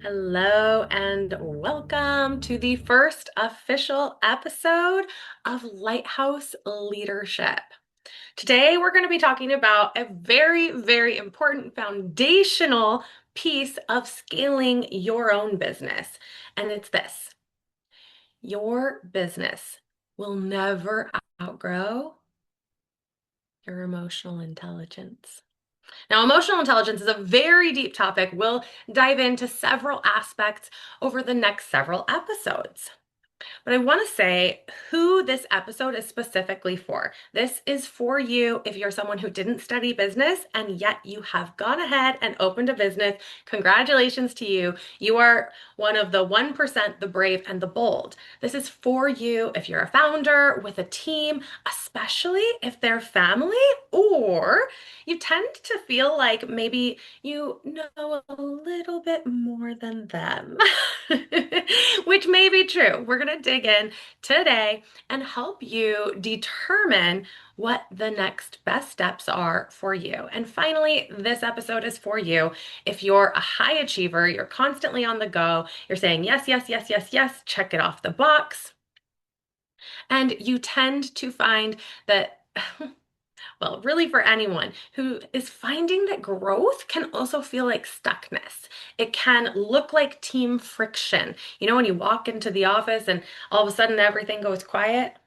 Hello and welcome to the first official episode of Lighthouse Leadership. Today, we're going to be talking about a very, very important foundational piece of scaling your own business. And it's this: your business will never outgrow your emotional intelligence. Now, emotional intelligence is a very deep topic. We'll dive into several aspects over the next several episodes. But I want to say who this episode is specifically for. This is for you if you're someone who didn't study business and yet you have gone ahead and opened a business. Congratulations to you. You are one of the 1%, the brave and the bold. This is for you if you're a founder with a team, especially if they're family, or you tend to feel like maybe you know a little bit more than them, which may be true. We're going to dig in today and help you determine what the next best steps are for you. And finally, this episode is for you if you're a high achiever, you're constantly on the go, you're saying yes, yes, yes, yes, yes, check it off the box. And you tend to find that well, really for anyone who is finding that growth can also feel like stuckness. It can look like team friction. You know, when you walk into the office and all of a sudden everything goes quiet,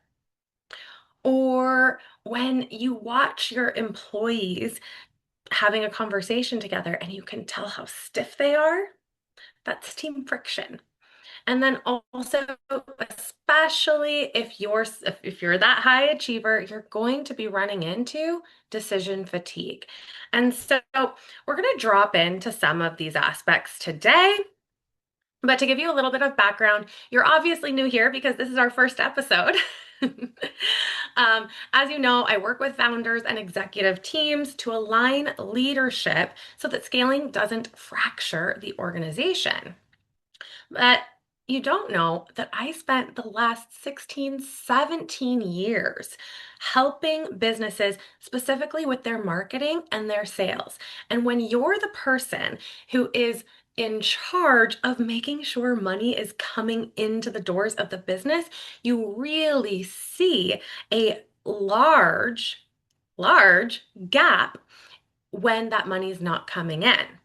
or when you watch your employees having a conversation together and you can tell how stiff they are, that's team friction. And then also, especially if you're that high achiever, you're going to be running into decision fatigue. And so we're going to drop into some of these aspects today. But to give you a little bit of background, you're obviously new here because this is our first episode. As you know, I work with founders and executive teams to align leadership so that scaling doesn't fracture the organization. But you don't know that I spent the last 16, 17 years helping businesses specifically with their marketing and their sales. And when you're the person who is in charge of making sure money is coming into the doors of the business, you really see a large gap when that money is not coming in.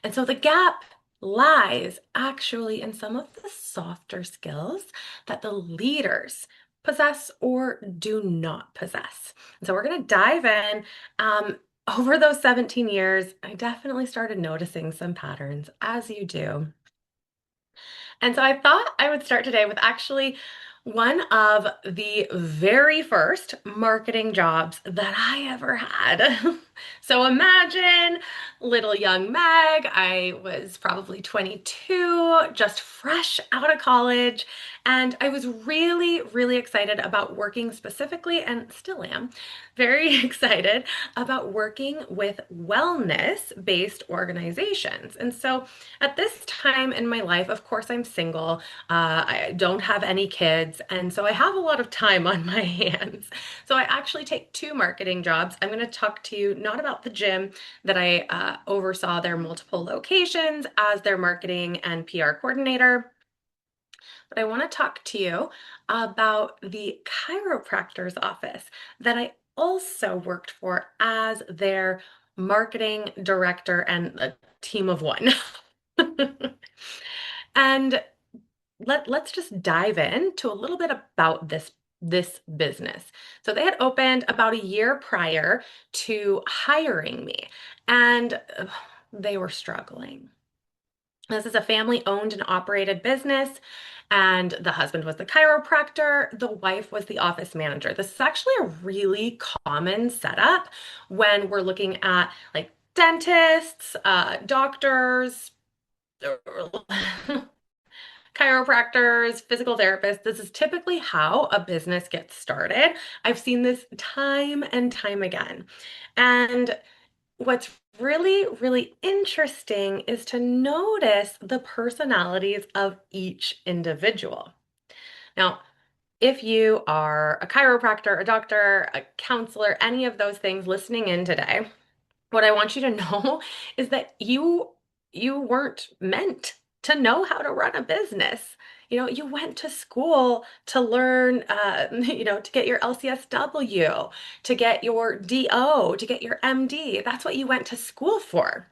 And so the gap lies actually in some of the softer skills that the leaders possess or do not possess. And so we're going to dive in. Over those 17 years, I definitely started noticing some patterns, as you do. And so I thought I would start today with actually one of the very first marketing jobs that I ever had. So imagine little young Meg. I was probably 22, just fresh out of college. And I was really, really excited about working specifically, and still am, very excited about working with wellness-based organizations. And so at this time in my life, of course, I'm single. I don't have any kids, and so I have a lot of time on my hands. So I actually take two marketing jobs. I'm going to talk to you not about the gym that I oversaw their multiple locations as their marketing and PR coordinator, but I want to talk to you about the chiropractor's office that I also worked for as their marketing director and a team of one. And let's just dive into a little bit about this business. So they had opened about a year prior to hiring me, and they were struggling. This is a family owned and operated business, and the husband was the chiropractor, the wife was the office manager. This is actually a really common setup when we're looking at like dentists, doctors, chiropractors, physical therapists. This is typically how a business gets started. I've seen this time and time again. And what's really, really interesting is to notice the personalities of each individual. Now, if you are a chiropractor, a doctor, a counselor, any of those things listening in today, what I want you to know is that you you weren't meant to know how to run a business. You went to school to learn, to get your LCSW, to get your DO, to get your MD. That's what you went to school for.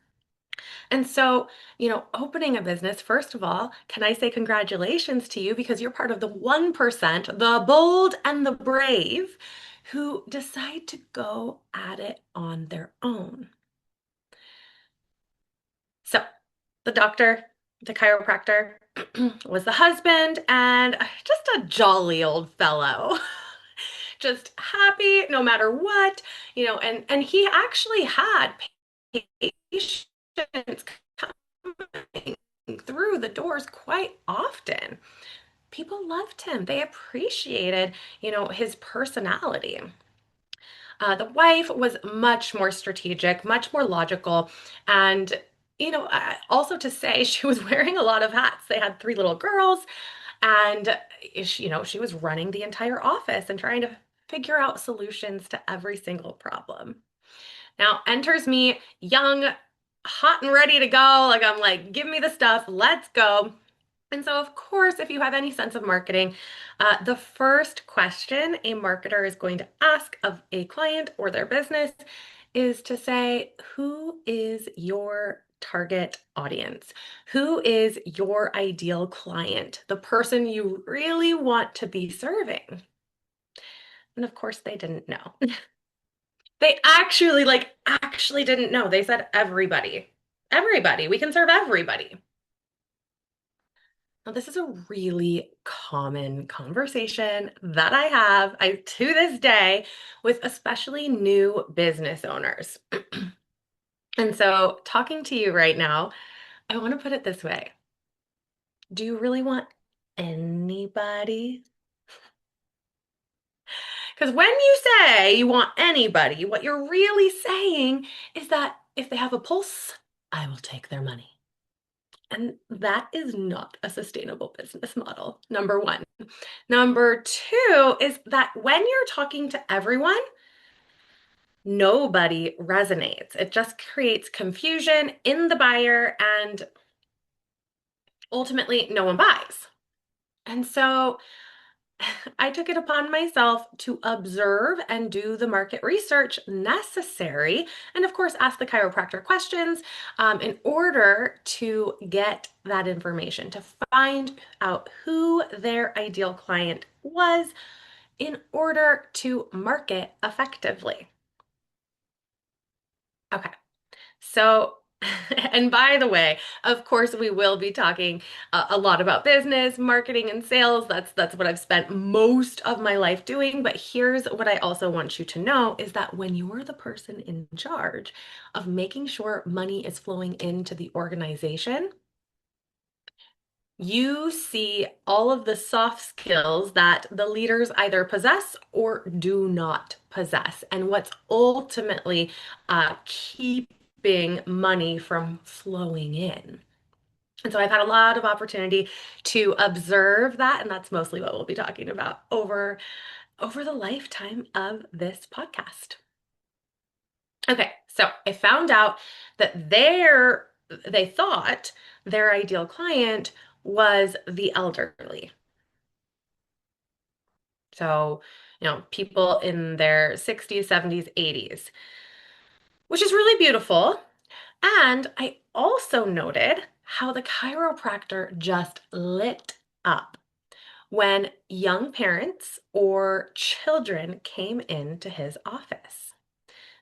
And so, opening a business, first of all, can I say congratulations to you because you're part of the 1%, the bold and the brave, who decide to go at it on their own. So, the doctor, the chiropractor, was the husband and just a jolly old fellow. Just happy no matter what, and he actually had patients coming through the doors quite often. People loved him. They appreciated, his personality. The wife was much more strategic, much more logical, and also to say she was wearing a lot of hats. They had three little girls, and she was running the entire office and trying to figure out solutions to every single problem. Now enters me young, hot and ready to go. Like I'm like, give me the stuff, let's go. And so, of course, if you have any sense of marketing, the first question a marketer is going to ask of a client or their business is to say, who is your target audience? Who is your ideal client? The person you really want to be serving? And of course, they didn't know. They actually didn't know. They said everybody. Everybody. We can serve everybody. Now, this is a really common conversation that I to this day with especially new business owners. And so, talking to you right now, I want to put it this way. Do you really want anybody? Because when you say you want anybody, what you're really saying is that if they have a pulse, I will take their money. And that is not a sustainable business model, number one. Number two is that when you're talking to everyone, nobody resonates. It just creates confusion in the buyer, and ultimately, no one buys. And so I took it upon myself to observe and do the market research necessary, and of course, ask the chiropractor questions in order to get that information, to find out who their ideal client was in order to market effectively. Okay. So, and by the way, of course, we will be talking a lot about business, marketing, and sales. That's what I've spent most of my life doing. But here's what I also want you to know is that when you're the person in charge of making sure money is flowing into the organization, you see all of the soft skills that the leaders either possess or do not possess, and what's ultimately keeping money from flowing in. And so I've had a lot of opportunity to observe that, and that's mostly what we'll be talking about over the lifetime of this podcast. Okay, so I found out that they thought their ideal client was the elderly. So, people in their 60s, 70s, 80s, which is really beautiful. And I also noted how the chiropractor just lit up when young parents or children came into his office.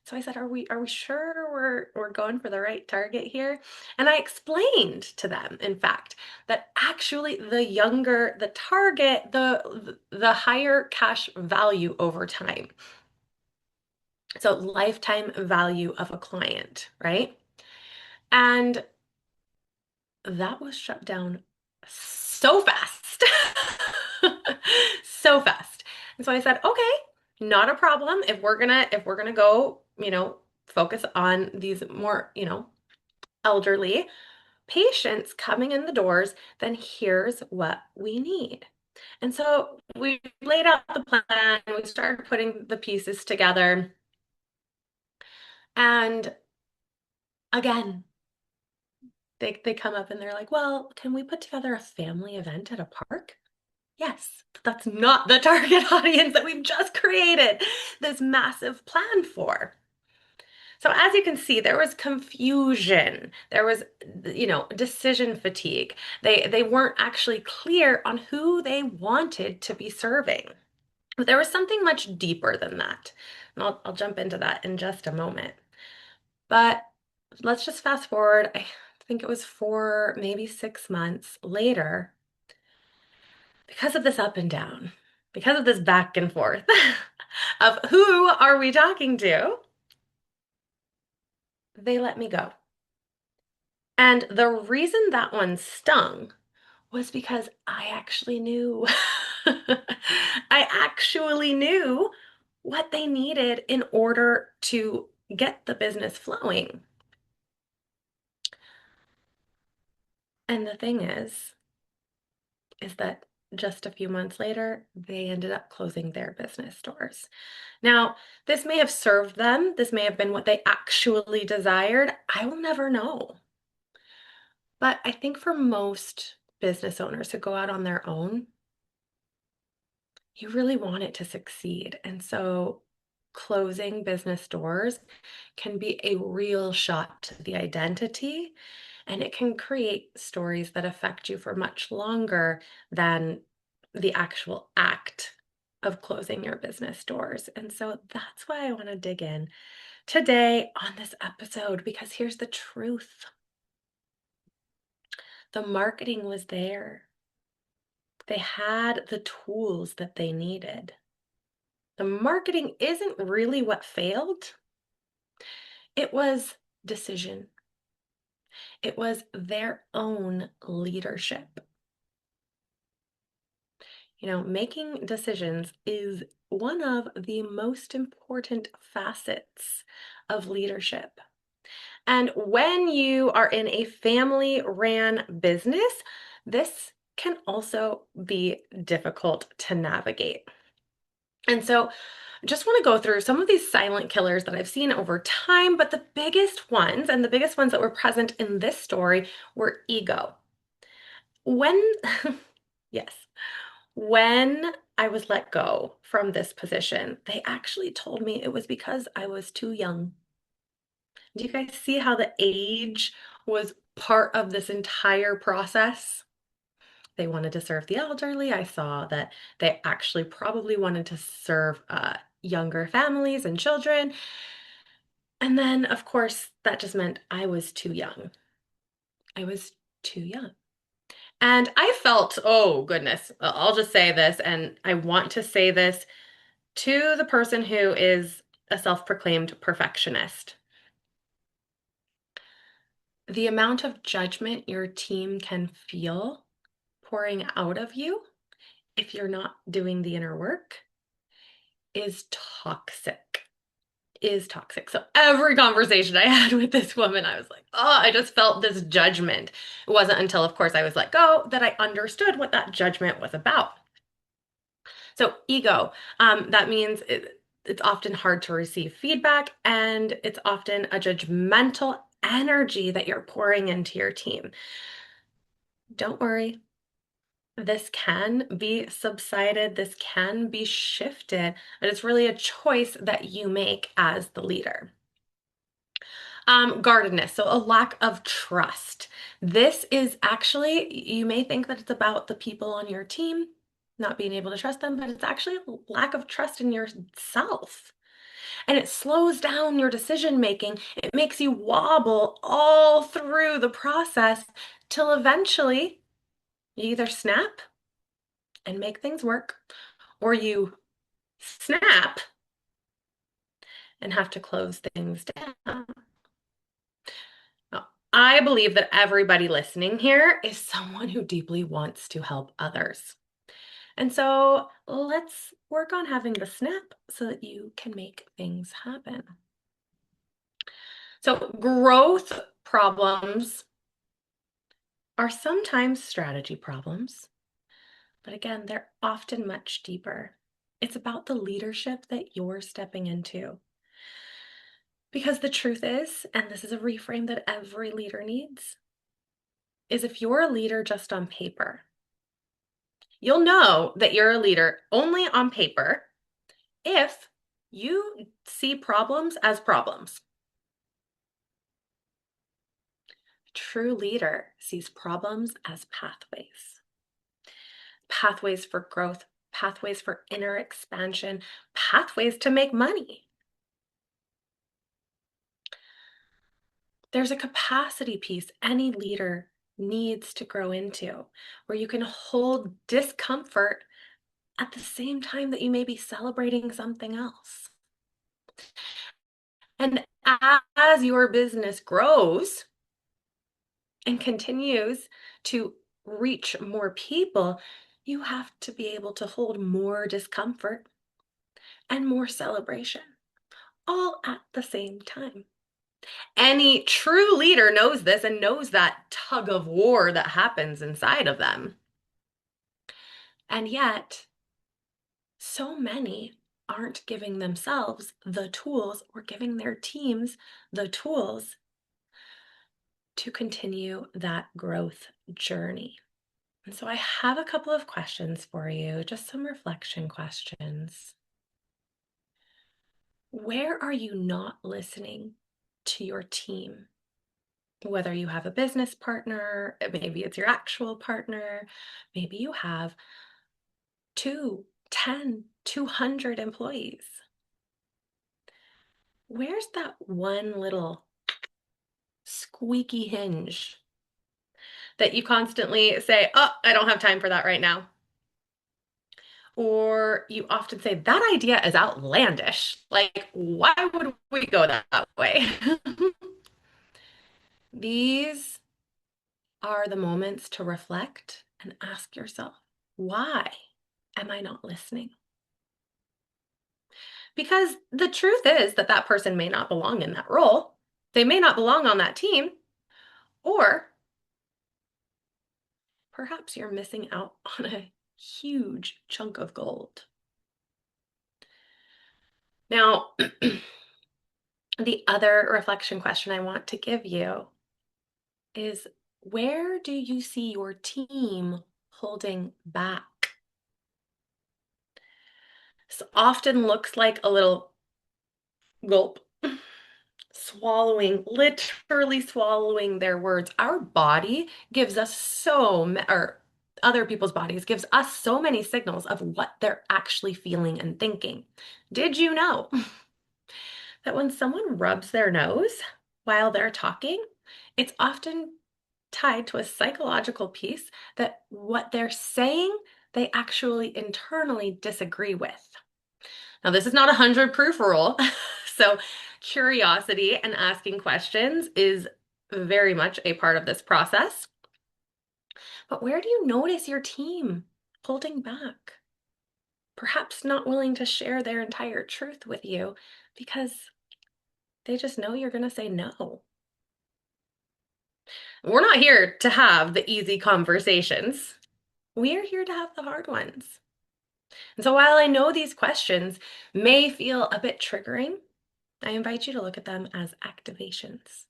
So I said, "Are we sure we're going for the right target here?" And I explained to them, in fact, that actually the younger the target, the higher cash value over time. So lifetime value of a client, right? And that was shut down so fast. So fast. And so I said, "Okay, not a problem. If we're gonna go, focus on these more, elderly patients coming in the doors, then here's what we need." And so we laid out the plan, we started putting the pieces together. And again, They come up and they're like, "Well, can we put together a family event at a park?" Yes, but that's not the target audience that we've just created this massive plan for. So as you can see, there was confusion. There was, decision fatigue. They weren't actually clear on who they wanted to be serving. But there was something much deeper than that. And I'll jump into that in just a moment. But let's just fast forward. I think it was 4, maybe 6 months later, because of this up and down, because of this back and forth of who are we talking to, they let me go. And the reason that one stung was because I actually knew. I actually knew what they needed in order to get the business flowing. And the thing is that just a few months later, they ended up closing their business doors. Now, this may have served them. This may have been what they actually desired. I will never know. But I think for most business owners who go out on their own, you really want it to succeed. And so closing business doors can be a real shot to the identity, and it can create stories that affect you for much longer than the actual act of closing your business doors. And so that's why I want to dig in today on this episode, because here's the truth: the marketing was there, they had the tools that they needed. The marketing isn't really what failed. It was decision. It was their own leadership. Making decisions is one of the most important facets of leadership. And when you are in a family-ran business, this can also be difficult to navigate. And so just want to go through some of these silent killers that I've seen over time, but the biggest ones, and the biggest ones that were present in this story, were ego. When, yes, when I was let go from this position, they actually told me it was because I was too young. Do you guys see how the age was part of this entire process? They wanted to serve the elderly. I saw that they actually probably wanted to serve younger families and children. And then, of course, that just meant I was too young. I was too young. And I felt, oh goodness, I'll just say this, and I want to say this to the person who is a self-proclaimed perfectionist. The amount of judgment your team can feel pouring out of you if you're not doing the inner work is toxic. Is toxic. So every conversation I had with this woman, I was like, oh, I just felt this judgment. It wasn't until, of course, I was let go that I understood what that judgment was about. So ego, that means it's often hard to receive feedback, and it's often a judgmental energy that you're pouring into your team. Don't worry. This can be subsided, this can be shifted, but it's really a choice that you make as the leader. Guardedness, so a lack of trust. This is actually, you may think that it's about the people on your team, not being able to trust them, but it's actually a lack of trust in yourself. And it slows down your decision making. It makes you wobble all through the process till eventually you either snap and make things work, or you snap and have to close things down. Now, I believe that everybody listening here is someone who deeply wants to help others. And so let's work on having the snap so that you can make things happen. So growth problems are sometimes strategy problems, but again, they're often much deeper. It's about the leadership that you're stepping into. Because the truth is, and this is a reframe that every leader needs, is if you're a leader just on paper. You'll know that you're a leader only on paper if you see problems as problems. A true leader sees problems as pathways. Pathways for growth, pathways for inner expansion, pathways to make money. There's a capacity piece any leader needs to grow into where you can hold discomfort at the same time that you may be celebrating something else. And as your business grows and continues to reach more people, you have to be able to hold more discomfort and more celebration all at the same time. Any true leader knows this and knows that tug of war that happens inside of them. And yet, so many aren't giving themselves the tools or giving their teams the tools to continue that growth journey. And so I have a couple of questions for you, just some reflection questions. Where are you not listening to your team? Whether you have a business partner, maybe it's your actual partner, maybe you have 200 employees. Where's that one little squeaky hinge that you constantly say, oh, I don't have time for that right now? Or you often say, that idea is outlandish. Like, why would we go that way? These are the moments to reflect and ask yourself, why am I not listening? Because the truth is that that person may not belong in that role. They may not belong on that team, or perhaps you're missing out on a huge chunk of gold. Now, the other reflection question I want to give you is, where do you see your team holding back? This often looks like a little gulp, swallowing, literally swallowing their words. Our body gives us or other people's bodies gives us so many signals of what they're actually feeling and thinking. Did you know that when someone rubs their nose while they're talking, it's often tied to a psychological piece that what they're saying, they actually internally disagree with? Now, this is not a 100 proof rule. So curiosity and asking questions is very much a part of this process. But where do you notice your team holding back? Perhaps not willing to share their entire truth with you because they just know you're going to say no. We're not here to have the easy conversations. We are here to have the hard ones. And so while I know these questions may feel a bit triggering, I invite you to look at them as activations.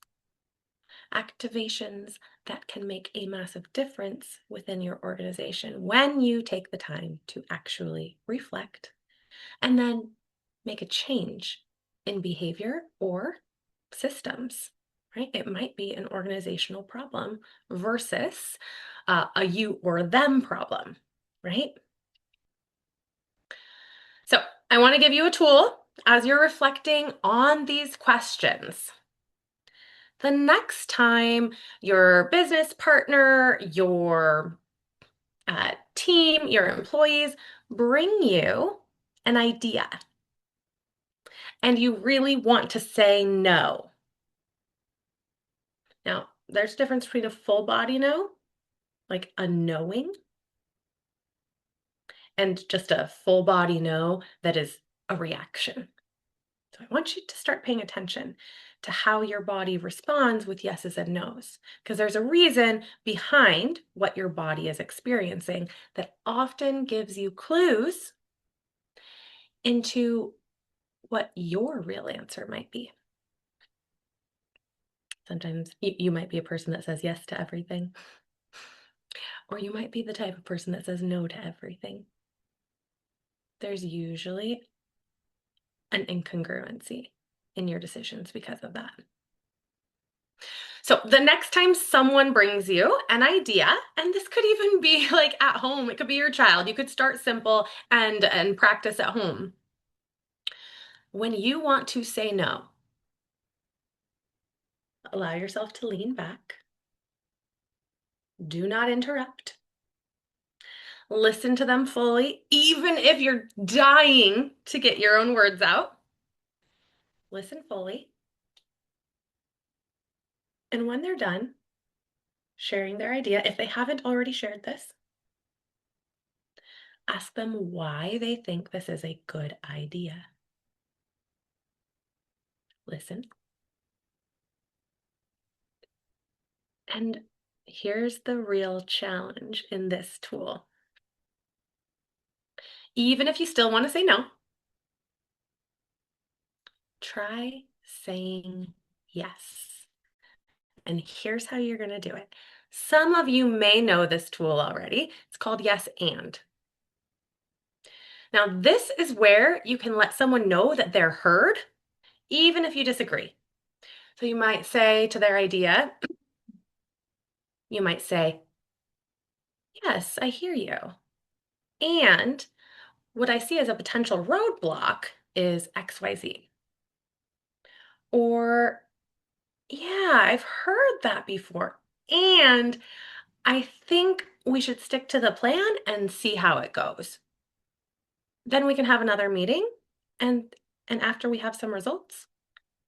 Activations that can make a massive difference within your organization when you take the time to actually reflect and then make a change in behavior or systems, right? It might be an organizational problem versus a you or them problem, right? So I want to give you a tool as you're reflecting on these questions. The next time your business partner, your team, your employees bring you an idea and you really want to say no. Now, there's a difference between a full body no, like a knowing, and just a full body no that is a reaction. So I want you to start paying attention to how your body responds with yeses and nos, because there's a reason behind what your body is experiencing that often gives you clues into what your real answer might be. Sometimes you might be a person that says yes to everything. Or you might be the type of person that says no to everything. There's usually an incongruency in your decisions because of that. So the next time someone brings you an idea, and this could even be like at home, it could be your child. You could start simple and practice at home. When you want to say no, allow yourself to lean back. Do not interrupt. Listen to them fully, even if you're dying to get your own words out. Listen fully. And when they're done sharing their idea, if they haven't already shared this, ask them why they think this is a good idea. Listen. And here's the real challenge in this tool. Even if you still want to say no, try saying yes. And here's how you're going to do it. Some of you may know this tool already. It's called yes and. Now, this is where you can let someone know that they're heard, even if you disagree. So you might say to their idea, you might say, yes, I hear you. And what I see as a potential roadblock is XYZ. Or, yeah, I've heard that before. And I think we should stick to the plan and see how it goes. Then we can have another meeting, and after we have some results,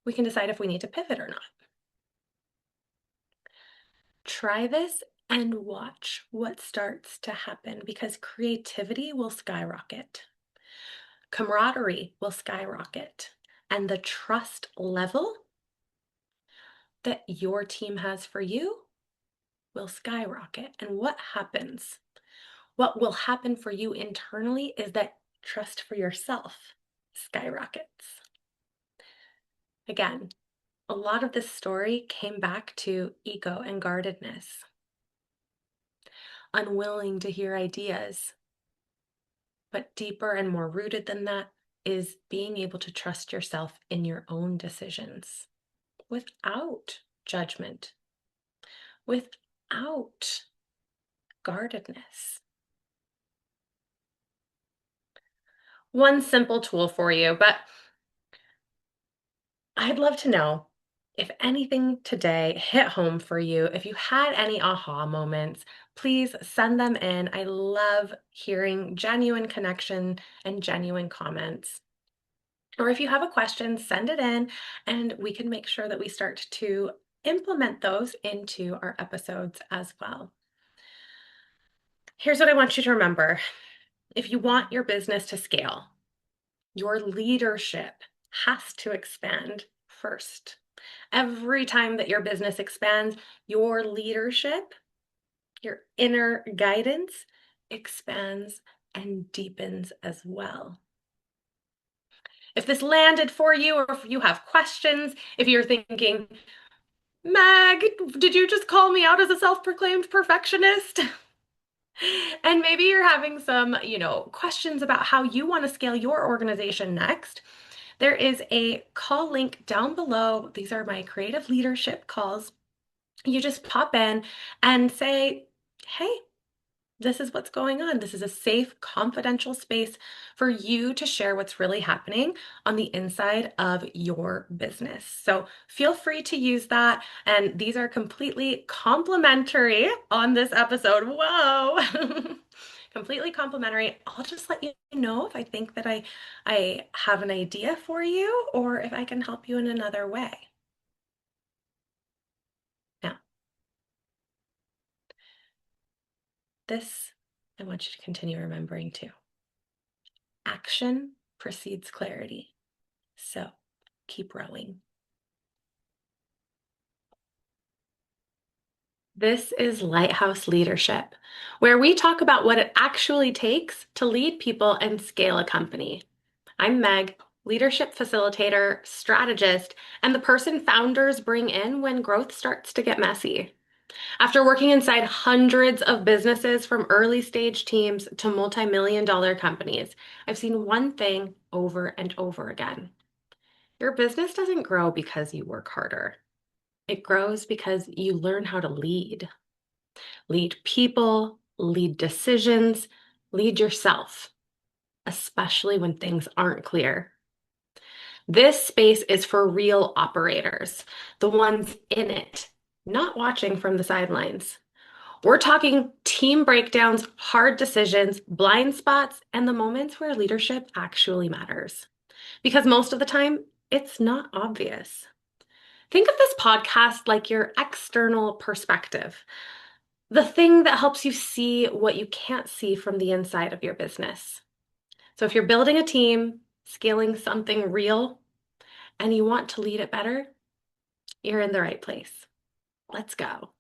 we can decide if we need to pivot or not. Try this and watch what starts to happen, because creativity will skyrocket. Camaraderie will skyrocket, and the trust level that your team has for you will skyrocket. And what happens? What will happen for you internally is that trust for yourself skyrockets. Again, a lot of this story came back to ego and guardedness, unwilling to hear ideas. But deeper and more rooted than that is being able to trust yourself in your own decisions without judgment, without guardedness. One simple tool for you, but I'd love to know if anything today hit home for you. If you had any aha moments, please send them in. I love hearing genuine connection and genuine comments. Or if you have a question, send it in and we can make sure that we start to implement those into our episodes as well. Here's what I want you to remember. If you want your business to scale, your leadership has to expand first. Every time that your business expands, your leadership, your inner guidance expands and deepens as well. If this landed for you, or if you have questions, if you're thinking, Meg, did you just call me out as a self-proclaimed perfectionist? And maybe you're having some, questions about how you want to scale your organization next. There is a call link down below. These are my creative leadership calls. You just pop in and say, hey, this is what's going on. This is a safe, confidential space for you to share what's really happening on the inside of your business. So feel free to use that. And these are completely complimentary on this episode. Whoa. Completely complimentary. I'll just let you know if I think that I have an idea for you or if I can help you in another way. Now, this I want you to continue remembering too. Action precedes clarity. So keep rowing. This is Lighthouse Leadership, where we talk about what it actually takes to lead people and scale a company. I'm Meg, leadership facilitator, strategist, and the person founders bring in when growth starts to get messy. After working inside hundreds of businesses from early stage teams to multi-million dollar companies, I've seen one thing over and over again. Your business doesn't grow because you work harder. It grows because you learn how to lead. Lead people, lead decisions, lead yourself, especially when things aren't clear. This space is for real operators, the ones in it, not watching from the sidelines. We're talking team breakdowns, hard decisions, blind spots, and the moments where leadership actually matters. Because most of the time, it's not obvious. Think of this podcast like your external perspective, the thing that helps you see what you can't see from the inside of your business. So if you're building a team, scaling something real, and you want to lead it better, you're in the right place. Let's go.